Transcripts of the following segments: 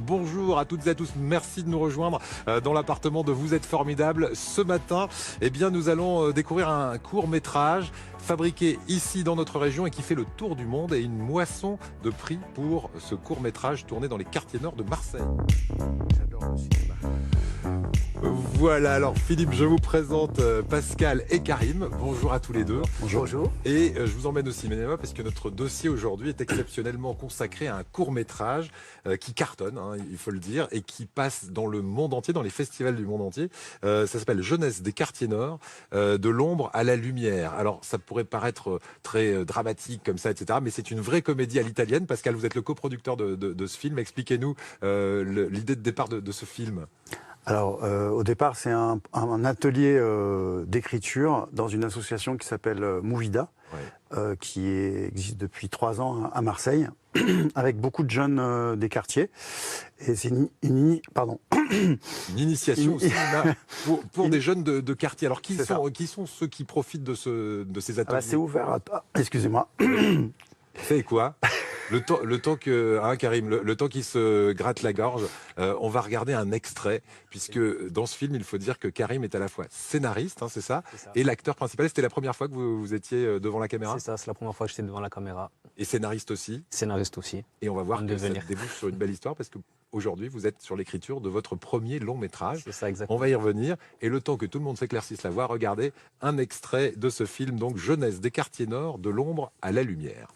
Bonjour à toutes et à tous, merci de nous rejoindre dans l'appartement de Vous êtes formidable. Ce matin, eh bien, nous allons découvrir un court-métrage fabriqué ici dans notre région et qui fait le tour du monde et une moisson de prix pour ce court-métrage tourné dans les quartiers nord de Marseille. J'adore le cinéma. Voilà, alors Philippe, je vous présente Pascal et Karim. Bonjour à tous les deux. Bonjour. Bonjour. Et je vous emmène au cinéma parce que notre dossier aujourd'hui est exceptionnellement consacré à un court-métrage qui cartonne, hein, il faut le dire, et qui passe dans le monde entier, dans les festivals du monde entier. Ça s'appelle Jeunesse des quartiers nord, de l'ombre à la lumière. Alors ça pourrait paraître très dramatique comme ça, etc. Mais c'est une vraie comédie à l'italienne. Pascal, vous êtes le coproducteur de ce film. Expliquez-nous l'idée de départ de ce film. Alors, au départ, c'est un atelier d'écriture dans une association qui s'appelle Movida, ouais. Qui existe depuis 3 ans à Marseille, avec beaucoup de jeunes des quartiers. Et c'est une initiation au cinéma pour des jeunes de quartier. Alors, qui sont ceux qui profitent de ces ateliers? C'est ouvert à... Excusez-moi. C'est quoi? Le temps que, hein, Karim, le temps qu'il se gratte la gorge, on va regarder un extrait, puisque dans ce film, il faut dire que Karim est à la fois scénariste, hein, c'est ça, et l'acteur principal. C'était la première fois que vous étiez devant la caméra? C'est ça, c'est la première fois que j'étais devant la caméra. Et scénariste aussi? Scénariste aussi. Et on va voir que ça débouche sur une belle histoire, parce qu'aujourd'hui, vous êtes sur l'écriture de votre premier long métrage. C'est ça, exactement. On va y revenir. Et le temps que tout le monde s'éclaircisse la voix, regardez un extrait de ce film, donc Jeunesse des quartiers nord, de l'ombre à la lumière.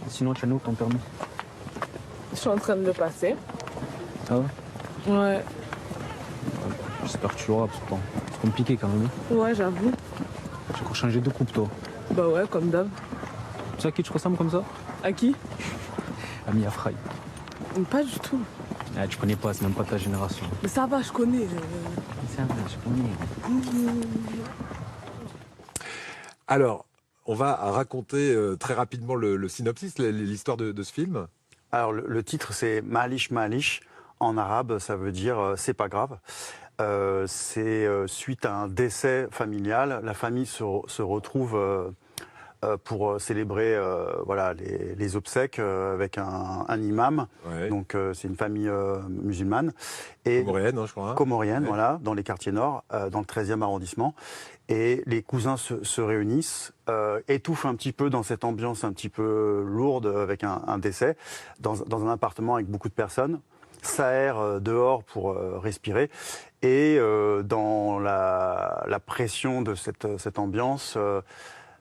Sinon, tu as nous ton permis? Je suis en train de le passer. Ah ouais? Ouais. J'espère que tu l'auras, parce que c'est compliqué quand même. Ouais, j'avoue. Tu as changé de coupe, toi? Bah ouais, comme d'hab. Tu sais à qui tu ressembles comme ça? À qui? À Mia Fry. Pas du tout. Ah, tu connais pas, c'est même pas ta génération. Mais ça va, je connais. C'est vrai, je connais. Alors, on va raconter très rapidement le synopsis, l'histoire de ce film. Alors, le titre, c'est Malish Malish. En arabe, ça veut dire c'est pas grave. C'est suite à un décès familial. La famille se retrouve pour célébrer voilà, les obsèques avec un imam. Ouais. Donc, c'est une famille musulmane. Comorienne, hein, je crois. Hein. Comorienne, ouais. Voilà, dans les quartiers nord, dans le 13e arrondissement. Et les cousins se réunissent, étouffent un petit peu dans cette ambiance un petit peu lourde avec un décès, dans un appartement avec beaucoup de personnes, s'aèrent dehors pour respirer. Et dans la pression de cette ambiance,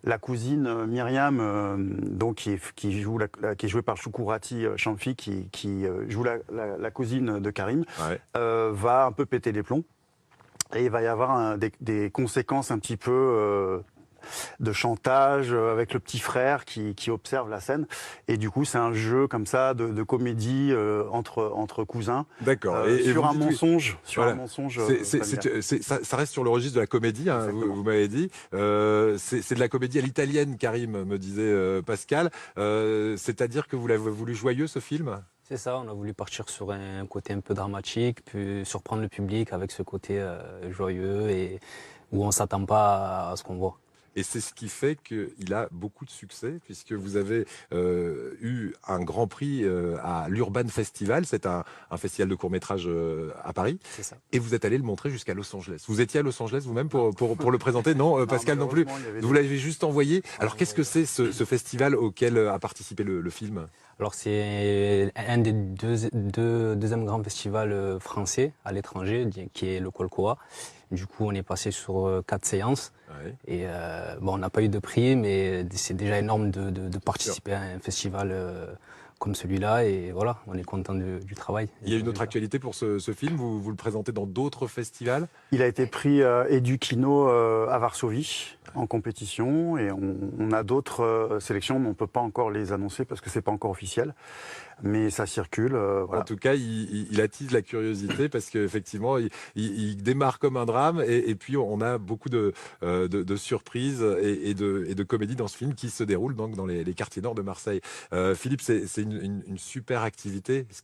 la cousine Myriam, donc qui est jouée par Choukourati Chamfi, qui joue la cousine de Karim, ouais. Va un peu péter les plombs. Et il va y avoir des conséquences un petit peu de chantage avec le petit frère qui observe la scène. Et du coup, c'est un jeu comme ça de comédie entre cousins. D'accord. Sur un mensonge. Voilà. Ça reste sur le registre de la comédie, hein, vous m'avez dit. C'est de la comédie à l'italienne, Karim, me disait Pascal. C'est-à-dire que vous l'avez voulu joyeux, ce film ? C'est ça, on a voulu partir sur un côté un peu dramatique, puis surprendre le public avec ce côté joyeux et où on ne s'attend pas à ce qu'on voit. Et c'est ce qui fait qu'il a beaucoup de succès, puisque vous avez eu un grand prix à l'Urban Festival, c'est un festival de court-métrage à Paris, c'est ça. Et vous êtes allé le montrer jusqu'à Los Angeles. Vous étiez à Los Angeles vous-même pour le présenter? Non, Pascal non plus. Vous l'avez juste envoyé. Alors qu'est-ce que c'est ce festival auquel a participé le film? Alors c'est un des deuxième grand festival français à l'étranger, qui est le Colcoa. Du coup, on est passé sur 4 séances. Ouais. Et bon, on n'a pas eu de prix, mais c'est déjà énorme de participer à un festival comme celui-là. Et voilà, on est content du travail. Il y a une autre actualité pour ce film. Vous le présentez dans d'autres festivals? Il a été pris Edukino à Varsovie en compétition. Et on a d'autres sélections, mais on ne peut pas encore les annoncer parce que ce n'est pas encore officiel. Mais ça circule. Voilà. En tout cas, il attise la curiosité parce qu'effectivement, il démarre comme un drame et puis on a beaucoup de surprises et de comédies dans ce film qui se déroule donc dans les quartiers nord de Marseille. Philippe, c'est une super activité ce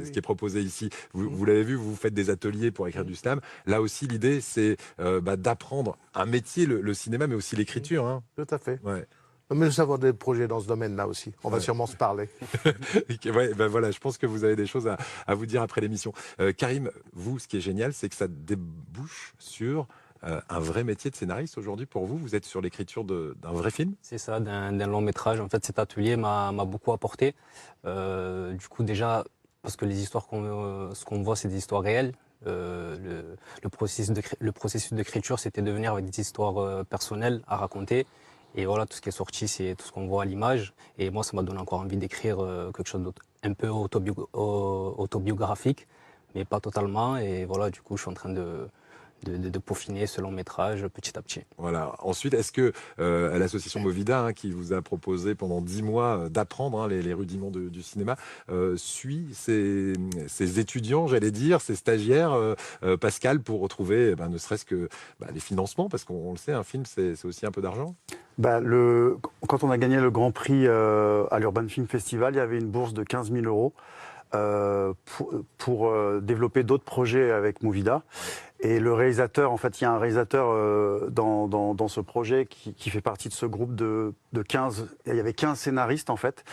qui est proposé ici. Vous l'avez vu, vous faites des ateliers pour écrire du slam. Là aussi, l'idée, c'est d'apprendre un métier, le cinéma, mais aussi l'écriture. Hein. Tout à fait. Ouais. Mais nous avons des projets dans ce domaine-là aussi. On va sûrement se parler. Ouais, ben voilà, je pense que vous avez des choses à vous dire après l'émission. Karim, vous, ce qui est génial, c'est que ça débouche sur un vrai métier de scénariste aujourd'hui pour vous. Vous êtes sur l'écriture d'un vrai film. C'est ça, d'un long métrage. En fait, cet atelier m'a beaucoup apporté. Du coup, déjà, parce que les histoires ce qu'on voit, c'est des histoires réelles. Le processus d'écriture, c'était de venir avec des histoires personnelles à raconter. Et voilà, tout ce qui est sorti, c'est tout ce qu'on voit à l'image. Et moi, ça m'a donné encore envie d'écrire quelque chose d'autre, un peu autobiographique, mais pas totalement. Et voilà, du coup, je suis en train de peaufiner ce long métrage petit à petit. Voilà. Ensuite, est-ce que l'association Movida, qui vous a proposé pendant 10 mois d'apprendre les rudiments du cinéma, suit ses étudiants, j'allais dire, ses stagiaires, Pascal, pour retrouver ne serait-ce que les financements, parce qu'on le sait, un film, c'est aussi un peu d'argent. Quand on a gagné le Grand Prix à l'Urban Film Festival, il y avait une bourse de 15 000 euros pour développer d'autres projets avec Movida. Et le réalisateur, en fait, il y a un réalisateur dans ce projet qui fait partie de ce groupe de 15. Il y avait 15 scénaristes, en fait,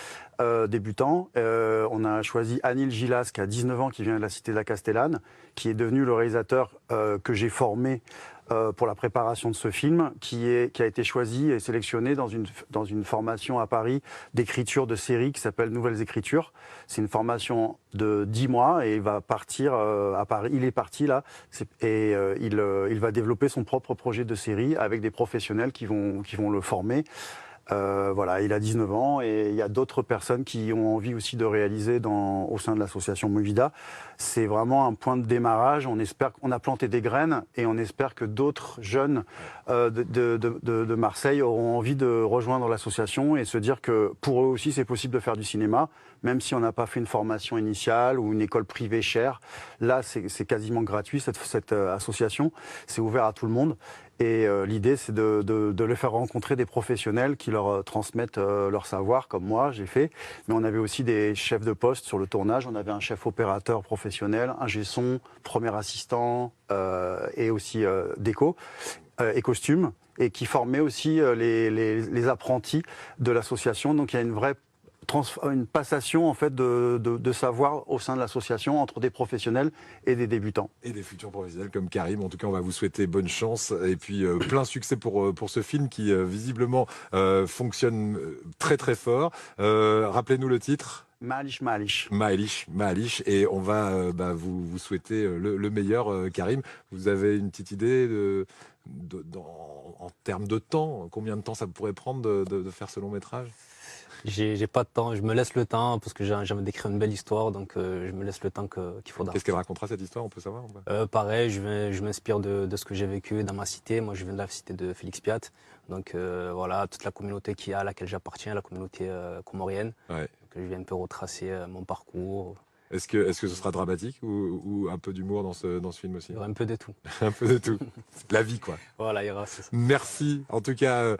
débutants. On a choisi Anil Gilas, qui a 19 ans, qui vient de la cité de la Castellane, qui est devenu le réalisateur que j'ai formé pour la préparation de ce film, qui a été choisi et sélectionné dans une formation à Paris d'écriture de série qui s'appelle Nouvelles Écritures. C'est une formation de 10 mois et il va partir à Paris. Il est parti là et il va développer son propre projet de série avec des professionnels qui vont le former. Voilà, il a 19 ans et il y a d'autres personnes qui ont envie aussi de réaliser au sein de l'association Movida. C'est vraiment un point de démarrage. On espère qu'on a planté des graines et on espère que d'autres jeunes de Marseille auront envie de rejoindre l'association et se dire que pour eux aussi c'est possible de faire du cinéma, même si on n'a pas fait une formation initiale ou une école privée chère. Là, c'est quasiment gratuit cette association. C'est ouvert à tout le monde. Et l'idée, c'est de les faire rencontrer des professionnels qui leur transmettent leur savoir, comme moi, j'ai fait. Mais on avait aussi des chefs de poste sur le tournage. On avait un chef opérateur professionnel, un G-son, premier assistant et aussi déco et costume. Et qui formait aussi les apprentis de l'association. Donc il y a une passation en fait de savoir au sein de l'association entre des professionnels et des débutants. Et des futurs professionnels comme Karim. En tout cas, on va vous souhaiter bonne chance et puis plein succès pour ce film qui visiblement fonctionne très très fort. Rappelez-nous le titre. Maalish, Maalish. Maalish, Maalish. Et on va vous souhaiter le meilleur, Karim. Vous avez une petite idée en termes de temps, combien de temps ça pourrait prendre de faire ce long métrage? J'ai pas de temps, je me laisse le temps parce que j'ai envie d'écrire une belle histoire, donc je me laisse le temps qu'il faudra. Qu'est-ce qu'elle racontera cette histoire, on peut savoir? Pareil, je m'inspire de ce que j'ai vécu dans ma cité. Moi, je viens de la cité de Félix Piat, donc voilà, toute la communauté à laquelle j'appartiens, la communauté comorienne. Ouais. Donc, je viens un peu retracer mon parcours. Est-ce que ce sera dramatique ou un peu d'humour dans ce film aussi? Il y aura un peu de tout. Un peu de tout. La vie, quoi. Voilà, il y aura. Merci, en tout cas.